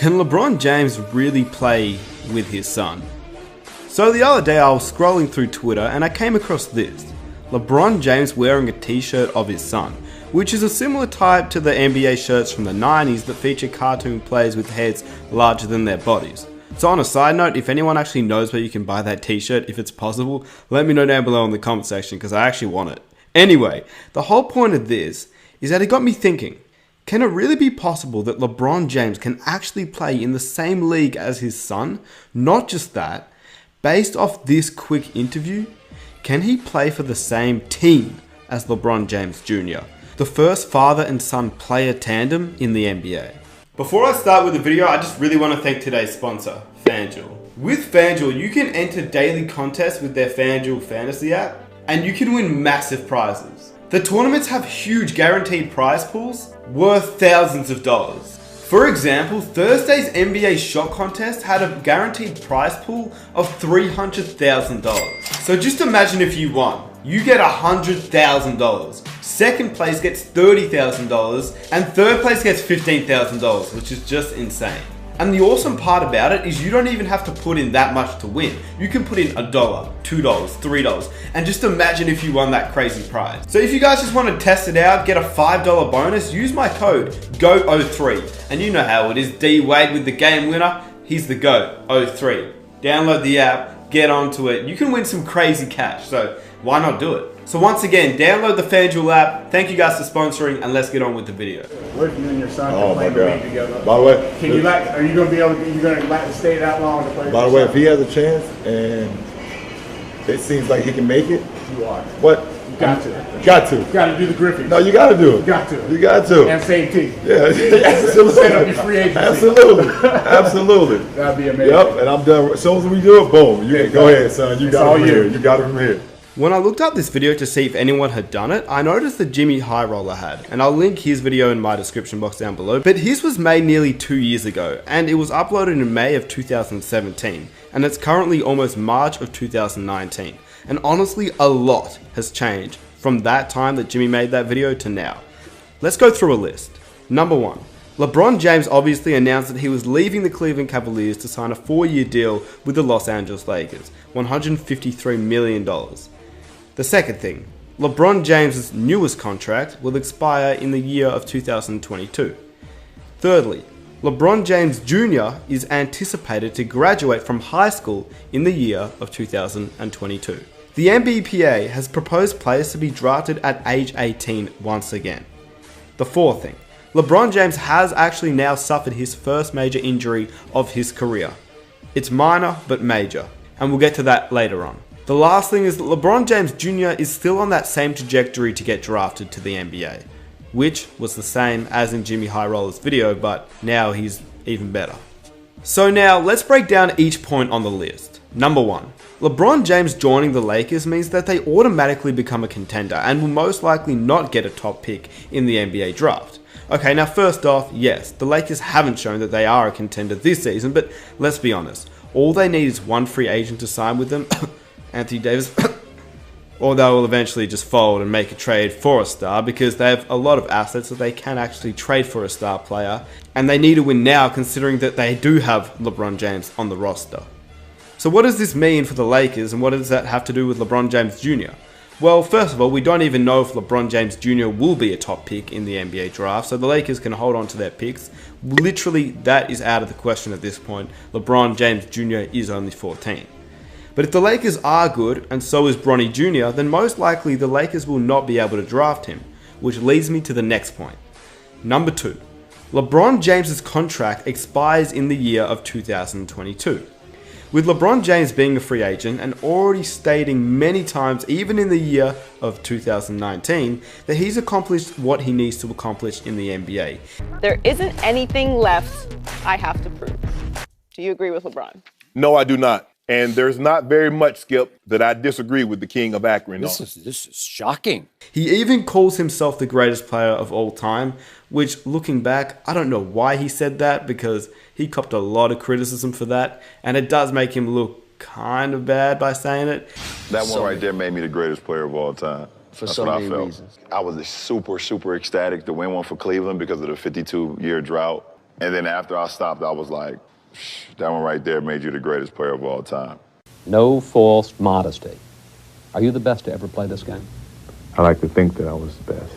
Can LeBron James really play with his son? So the other day I was scrolling through Twitter and I came across this. LeBron James wearing a t-shirt of his son, which is a similar type to the NBA shirts from the 90s that feature cartoon players with heads larger than their bodies. So on a side note, if anyone actually knows where you can buy that t-shirt, if it's possible, let me know down below in the comment section because I actually want it. Anyway, the whole point of this is that it got me thinking, can it really be possible that LeBron James can actually play in the same league as his son? Not just that, based off this quick interview, can he play for the same team as LeBron James Jr., the first father and son player tandem in the NBA? Before I start with the video, I just really want to thank today's sponsor, FanDuel. With FanDuel, you can enter daily contests with their FanDuel Fantasy app, and you can win massive prizes. The tournaments have huge guaranteed prize pools worth thousands of dollars. For example, Thursday's NBA shot contest had a guaranteed prize pool of $300,000. So just imagine if you won. You get $100,000. Second place gets $30,000 and third place gets $15,000, which is just insane. And the awesome part about it is you don't even have to put in that much to win. You can put in $1, $2, $3, and just imagine if you won that crazy prize. So if you guys just want to test it out, get a $5 bonus, use my code GOAT03. And you know how it is, D Wade with the game winner, he's the GOAT, 03. Download the app, get onto it. You can win some crazy cash, so why not do it? So once again, download the FanDuel app. Thank you guys for sponsoring, and let's get on with the video. What if you and your son can play the league together? By the way, can you are you going to be able to? You going to like to stay that long to play? By the way, if he has a chance and it seems like he can make it, you are. What? You got to. Got to. Got to do the Griffin. No, you got to do it. You got to. You got to. And same team. Yeah, absolutely. Set up your free agency. Absolutely, absolutely. That'd be amazing. Yep, and I'm done. As soon as we do it, boom. You go ahead, son. You got it from here. You got it from here. When I looked up this video to see if anyone had done it, I noticed that Jimmy High Roller had, and I'll link his video in my description box down below, but his was made nearly 2 years ago, and it was uploaded in May of 2017, and it's currently almost March of 2019, and honestly a lot has changed from that time that Jimmy made that video to now. Let's go through a list. Number 1. LeBron James obviously announced that he was leaving the Cleveland Cavaliers to sign a 4-year deal with the Los Angeles Lakers, $153 million. The second thing, LeBron James' newest contract will expire in the year of 2022. Thirdly, LeBron James Jr. is anticipated to graduate from high school in the year of 2022. The NBPA has proposed players to be drafted at age 18 once again. The fourth thing, LeBron James has actually now suffered his first major injury of his career. It's minor but major, and we'll get to that later on. The last thing is that LeBron James Jr. is still on that same trajectory to get drafted to the NBA, which was the same as in Jimmy High Roller's video, but now he's even better. So now let's break down each point on the list. Number 1, LeBron James joining the Lakers means that they automatically become a contender and will most likely not get a top pick in the NBA draft. Okay, now first off, yes, the Lakers haven't shown that they are a contender this season, but let's be honest, all they need is one free agent to sign with them, Anthony Davis, or they will eventually just fold and make a trade for a star because they have a lot of assets that they can actually trade for a star player, and they need to win now considering that they do have LeBron James on the roster. So what does this mean for the Lakers, and what does that have to do with LeBron James Jr.? Well, first of all, we don't even know if LeBron James Jr. will be a top pick in the NBA draft, so the Lakers can hold on to their picks. Literally, that is out of the question at this point. LeBron James Jr. is only 14. But if the Lakers are good, and so is Bronny Jr., then most likely the Lakers will not be able to draft him, which leads me to the next point. Number 2. LeBron James' contract expires in the year of 2022. With LeBron James being a free agent and already stating many times, even in the year of 2019, that he's accomplished what he needs to accomplish in the NBA. There isn't anything left I have to prove. Do you agree with LeBron? No, I do not. And there's not very much, Skip, that I disagree with the king of Akron. This is shocking. He even calls himself the greatest player of all time, which, looking back, I don't know why he said that because he copped a lot of criticism for that, and it does make him look kind of bad by saying it. That one right there made me the greatest player of all time. For That's so what many I felt. reasons. I was super ecstatic to win one for Cleveland because of the 52-year drought. And then after I stopped, I was like, that one right there made you the greatest player of all time. No false modesty. Are you the best to ever play this game? I like to think that I was the best.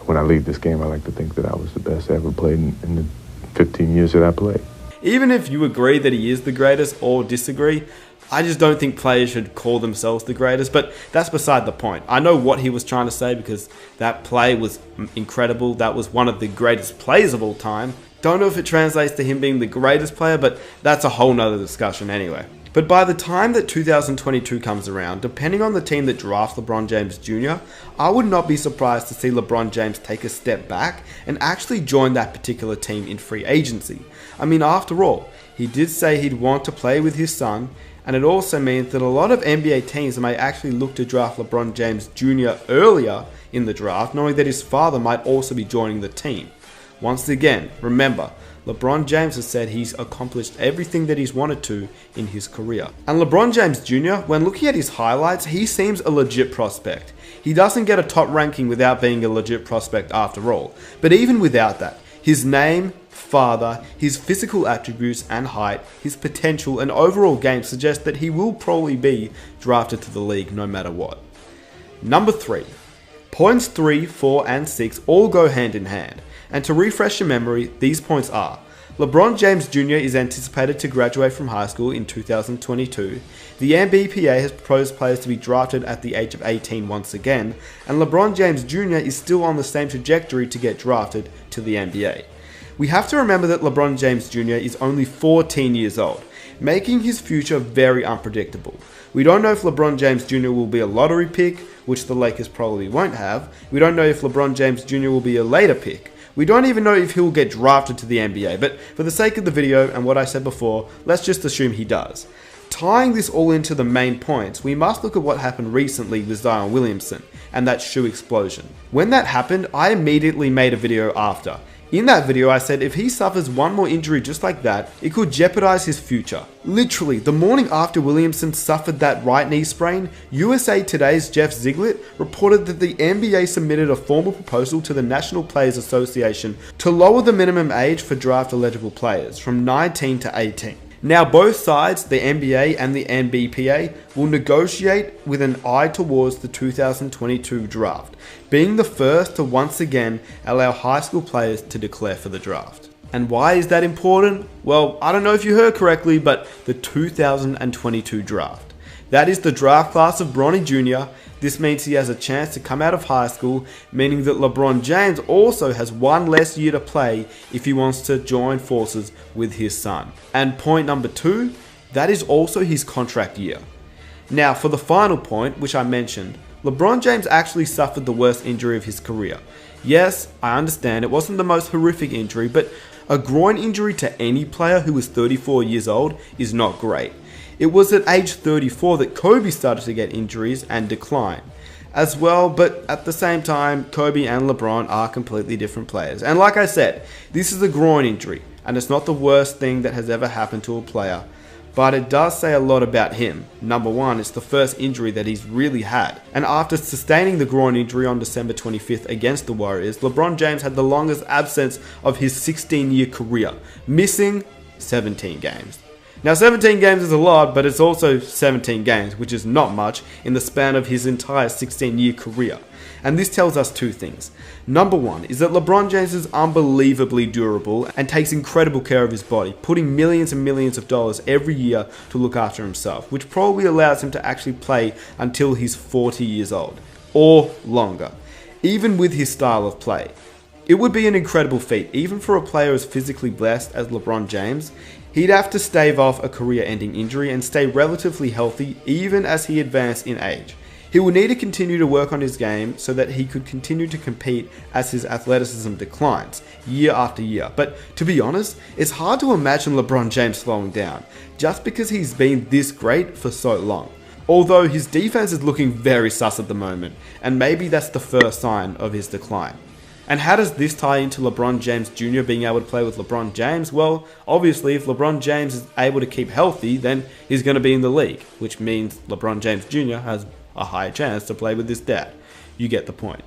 When I leave this game, I like to think that I was the best I ever played in the 15 years that I played. Even if you agree that he is the greatest or disagree, I just don't think players should call themselves the greatest, but that's beside the point. I know what he was trying to say because that play was incredible. That was one of the greatest plays of all time. Don't know if it translates to him being the greatest player, but that's a whole nother discussion anyway. But by the time that 2022 comes around, depending on the team that drafts LeBron James Jr., I would not be surprised to see LeBron James take a step back and actually join that particular team in free agency. I mean, after all, he did say he'd want to play with his son, and it also means that a lot of NBA teams may actually look to draft LeBron James Jr. earlier in the draft, knowing that his father might also be joining the team. Once again, remember, LeBron James has said he's accomplished everything that he's wanted to in his career. And LeBron James Jr., when looking at his highlights, he seems a legit prospect. He doesn't get a top ranking without being a legit prospect after all. But even without that, his name, father, his physical attributes and height, his potential and overall game suggest that he will probably be drafted to the league no matter what. Number 3. Points 3, 4 and 6 all go hand in hand. And to refresh your memory, these points are: LeBron James Jr. is anticipated to graduate from high school in 2022. The NBPA has proposed players to be drafted at the age of 18 once again, and LeBron James Jr. is still on the same trajectory to get drafted to the NBA. We have to remember that LeBron James Jr. is only 14 years old, making his future very unpredictable. We don't know if LeBron James Jr. will be a lottery pick, which the Lakers probably won't have. We don't know if LeBron James Jr. will be a later pick. We don't even know if he'll get drafted to the NBA, but for the sake of the video and what I said before, let's just assume he does. Tying this all into the main points, we must look at what happened recently with Zion Williamson and that shoe explosion. When that happened, I immediately made a video after. In that video, I said if he suffers one more injury just like that, it could jeopardize his future. Literally, the morning after Williamson suffered that right knee sprain, USA Today's Jeff Ziegler reported that the NBA submitted a formal proposal to the National Players Association to lower the minimum age for draft eligible players from 19 to 18. Now both sides, the NBA and the NBPA, will negotiate with an eye towards the 2022 draft, being the first to once again allow high school players to declare for the draft. And why is that important? Well, I don't know if you heard correctly, but the 2022 draft. That is the draft class of Bronny Jr. This means he has a chance to come out of high school, meaning that LeBron James also has one less year to play if he wants to join forces with his son. And point number 2, that is also his contract year. Now for the final point, which I mentioned, LeBron James actually suffered the worst injury of his career. Yes, I understand it wasn't the most horrific injury, but a groin injury to any player who is 34 years old is not great. It was at age 34 that Kobe started to get injuries and decline as well, but at the same time, Kobe and LeBron are completely different players. And like I said, this is a groin injury, and it's not the worst thing that has ever happened to a player, but it does say a lot about him. Number 1, it's the first injury that he's really had. And after sustaining the groin injury on December 25th against the Warriors, LeBron James had the longest absence of his 16-year career, missing 17 games. Now 17 games is a lot, but it's also 17 games, which is not much in the span of his entire 16-year career. And this tells us 2 things. Number 1 is that LeBron James is unbelievably durable and takes incredible care of his body, putting millions and millions of dollars every year to look after himself, which probably allows him to actually play until he's 40 years old, or longer, even with his style of play. It would be an incredible feat, even for a player as physically blessed as LeBron James. He'd have to stave off a career-ending injury and stay relatively healthy even as he advanced in age. He will need to continue to work on his game so that he could continue to compete as his athleticism declines year after year. But to be honest, it's hard to imagine LeBron James slowing down just because he's been this great for so long. Although his defense is looking very sus at the moment, and maybe that's the first sign of his decline. And how does this tie into LeBron James Jr. being able to play with LeBron James? Well, obviously, if LeBron James is able to keep healthy, then he's going to be in the league, which means LeBron James Jr. has a higher chance to play with his dad. You get the point.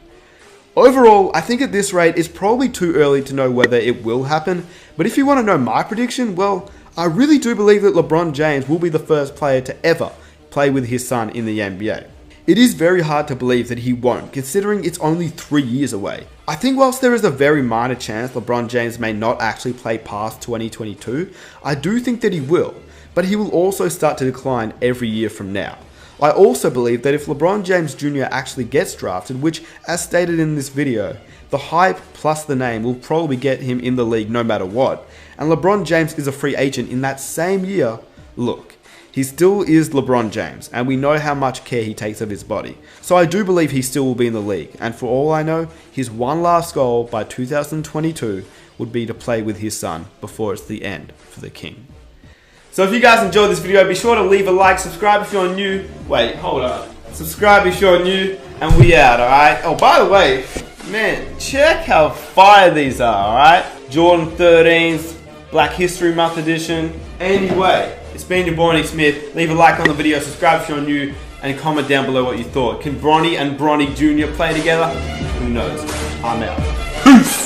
Overall, I think at this rate, it's probably too early to know whether it will happen, but if you want to know my prediction, well, I really do believe that LeBron James will be the first player to ever play with his son in the NBA. It is very hard to believe that he won't, considering it's only 3 years away. I think whilst there is a very minor chance LeBron James may not actually play past 2022, I do think that he will, but he will also start to decline every year from now. I also believe that if LeBron James Jr. actually gets drafted, which as stated in this video, the hype plus the name will probably get him in the league no matter what, and LeBron James is a free agent in that same year, look, he still is LeBron James, and we know how much care he takes of his body. So I do believe he still will be in the league, and for all I know, his one last goal by 2022 would be to play with his son before it's the end for the King. So if you guys enjoyed this video, be sure to leave a like, subscribe if you're new. Wait, hold up. Subscribe if you're new, and we out, alright? Oh, by the way, man, check how fire these are, alright? Jordan 13s, Black History Month edition. Anyway, it's been your boy Nick Smith. Leave a like on the video, subscribe if you're new, and comment down below what you thought. Can Bronny and Bronny Jr. play together? Who knows? I'm out. Peace!